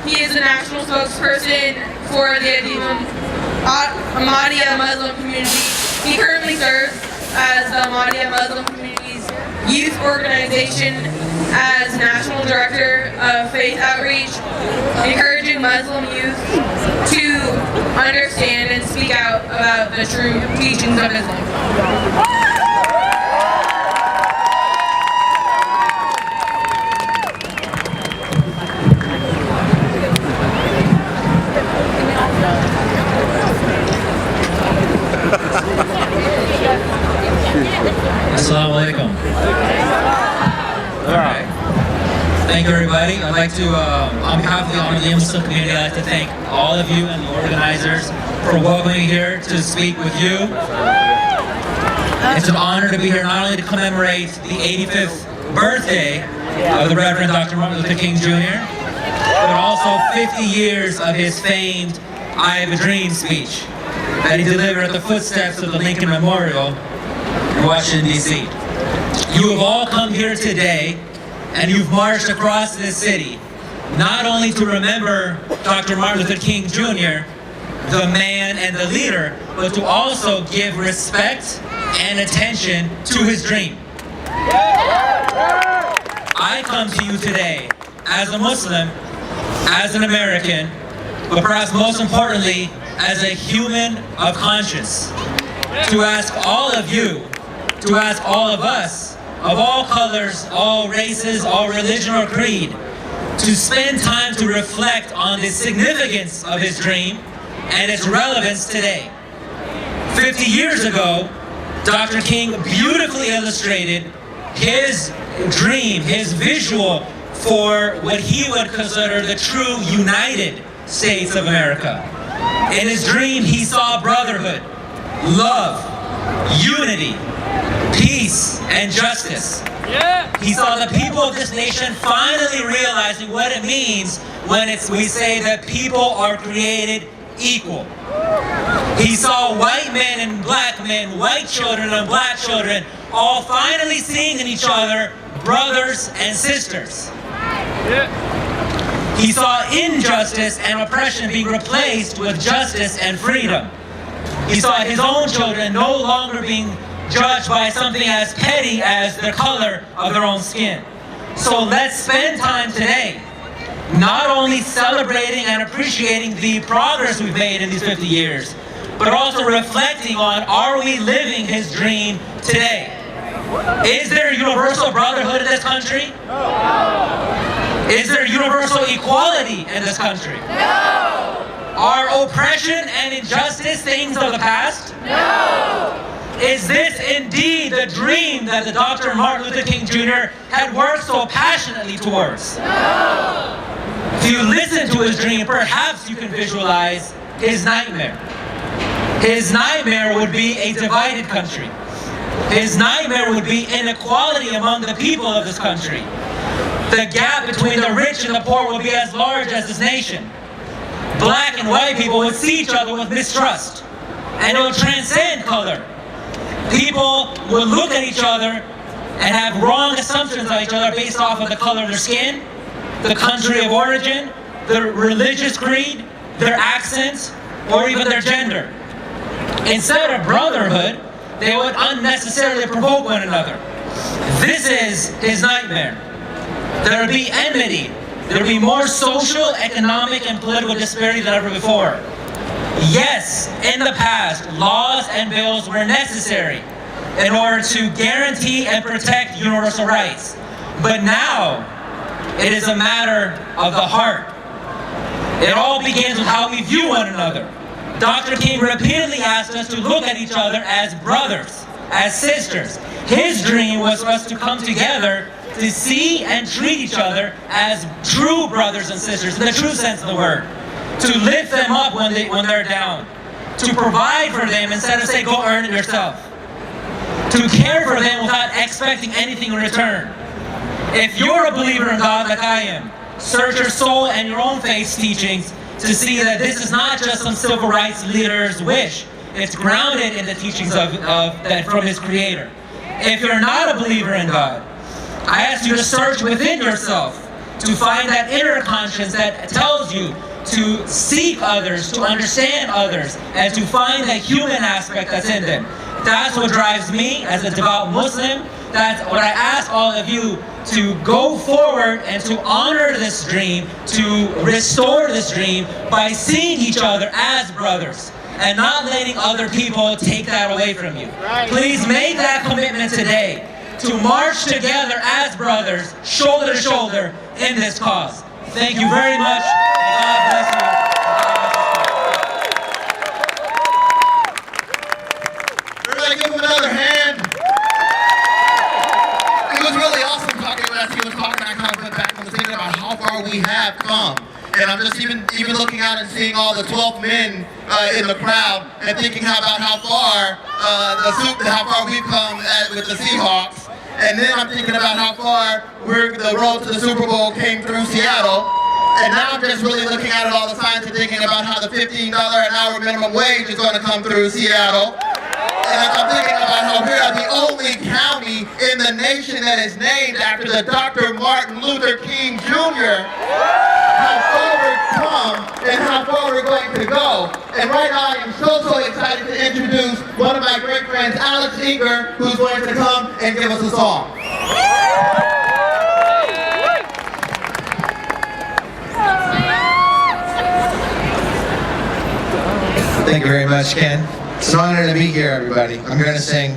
He is the national spokesperson for the Ahmadiyya Muslim Community. He currently serves as the Ahmadiyya Muslim Community's youth organization as National Director of Faith Outreach, encouraging Muslim youth to understand and speak out about the true teachings of Islam. Assalamu alaikum. Alright. Thank you, everybody. I'd like to, on behalf of the Ahmadiyya Muslim Community, I'd like to thank all of you and the organizers for welcoming me here to speak with you. It's an honor to be here not only to commemorate the 85th birthday of the Reverend Dr. Martin Luther King Jr., but also 50 years of his famed I Have a Dream speech that he delivered at the footsteps of the Lincoln Memorial in Washington, D.C. You have all come here today and you've marched across this city, not only to remember Dr. Martin Luther King Jr., the man and the leader, but to also give respect and attention to his dream. I come to you today as a Muslim, as an American, but perhaps most importantly, as a human of conscience, to ask all of you, to ask all of us, of all colors, all races, all religion or creed, to spend time to reflect on the significance of his dream and its relevance today. 50 years ago, Dr. King beautifully illustrated his dream, his visual for what he would consider the true United States of America. In his dream, he saw brotherhood, love, unity, peace, and justice. He saw the people of this nation finally realizing what it means when we say that people are created equal. He saw white men and black men, white children and black children, all finally seeing in each other brothers and sisters. He saw injustice and oppression being replaced with justice and freedom. He saw his own children no longer being judged by something as petty as the color of their own skin. So let's spend time today not only celebrating and appreciating the progress we've made in these 50 years, but also reflecting on, are we living his dream today? Is there universal brotherhood in this country? No. Is there universal equality in this country? No. Are oppression and injustice things of the past? No. Is this indeed the dream that the Dr. Martin Luther King Jr. had worked so passionately towards? No. If you listen to his dream, perhaps you can visualize his nightmare. His nightmare would be a divided country. His nightmare would be inequality among the people of this country. The gap between the rich and the poor would be as large as this nation. Black and white people would see each other with mistrust, and it would transcend color. People would look at each other and have wrong assumptions of each other based off of the color of their skin, the country of origin, their religious creed, their accent, or even their gender. Instead of brotherhood, they would unnecessarily provoke one another. This is his nightmare. There would be enmity. There would be more social, economic, and political disparity than ever before. Yes, in the past, laws and bills were necessary in order to guarantee and protect universal rights. But now, it is a matter of the heart. It all begins with how we view one another. Dr. King repeatedly asked us to look at each other as brothers, as sisters. His dream was for us to come together to see and treat each other as true brothers and sisters, in the true sense of the word. To lift them up when they're down. To provide for them instead of say, go earn it yourself. To care for them without expecting anything in return. If you're a believer in God like I am, search your soul and your own faith's teachings to see that this is not just some civil rights leader's wish. It's grounded in the teachings that from his creator. If you're not a believer in God, I ask you to search within yourself to find that inner conscience that tells you to seek others, to understand others, and to find the human aspect that's in them. That's what drives me as a devout Muslim. That's what I ask all of you to go forward and to honor this dream, to restore this dream by seeing each other as brothers and not letting other people take that away from you. Please make that commitment today to march together as brothers, shoulder to shoulder in this cause. Thank you very much. And God bless you. Everybody give him another hand. It was really awesome talking as he was talking. I kind of went back and was thinking about how far we have come. And I'm just even looking out and seeing all the 12 men in the crowd and thinking about how far we've come with the Seahawks. And then I'm thinking about how far the road to the Super Bowl came through Seattle. And now I'm just really looking at it all the time and thinking about how the $15 an hour minimum wage is going to come through Seattle. And I'm thinking about how we are the only county in the nation that is named after the Dr. Martin Luther King Jr. How far we've come and how far we're going to go. And right now I am so excited to introduce one of my great friends, Alex Eager, who's going to come and give us a song. Thank you very much, Ken. It's an honor to be here, everybody. I'm going to sing